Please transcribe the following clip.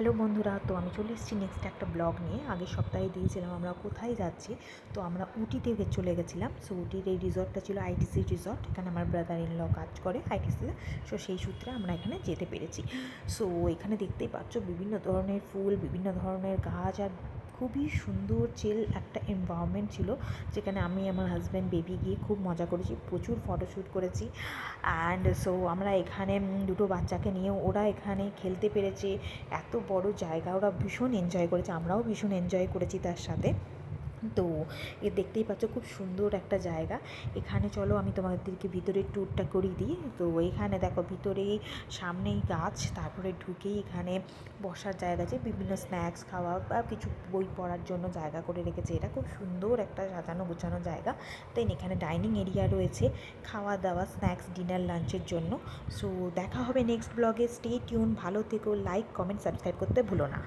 Hello বন্ধুরা, তো আমি চলে এসেছি নেক্সট একটা ব্লগ নিয়ে। আগের সপ্তাহে দিয়েছিলাম আমরা কোথায় যাচ্ছি। তো আমরা উটিতে চলে গেছিলাম। সো উটির এই রিসর্টটা ছিল আইটিসি রিসর্ট। এখানে আমার ব্রাদার ইন ল কাজ করে আইটিসিতে। সো সেই সূত্রে আমরা এখানে যেতে পেরেছি। সো এখানে দেখতেই পাচ্ছ বিভিন্ন ধরনের ফুল, বিভিন্ন ধরনের গাছ, আর খুবই সুন্দর চিল একটা এনভায়রনমেন্ট ছিল, যেখানে আমি আমার হাজব্যান্ড বেবি গিয়ে খুব মজা করেছি, প্রচুর ফটোশ্যুট করেছি। অ্যান্ড সো আমরা এখানে দুটো বাচ্চাকে নিয়েও ওরা এখানে খেলতে পেরেছে। এত বড় জায়গা, ওরা ভীষণ এনজয় করেছে, আমরাও ভীষণ এনজয় করেছি তার সাথে। তো দেখতেই পাচ্ছ খুব সুন্দর একটা জায়গা। এখানে চলো আমি তোমাদেরকে ভিতরের ট্যুরটা করিয়ে দিই। তো এখানে দেখো ভিতরেই সামনেই গাছ, তারপরে ঢুকেই এখানে বসার জায়গা আছে, বিভিন্ন স্ন্যাক্স খাওয়া বা কিছু বই পড়ার জন্য জায়গা করে রেখেছে। এটা খুব সুন্দর একটা সাজানো গোছানো জায়গা। দেন এখানে ডাইনিং এরিয়া রয়েছে, খাওয়া দাওয়া, স্ন্যাক্স, ডিনার, লাঞ্চের জন্য। সো দেখা হবে নেক্সট ব্লগে। স্টে টিউন, ভালো থেকো, লাইক, কমেন্ট, সাবস্ক্রাইব করতে ভুলো না।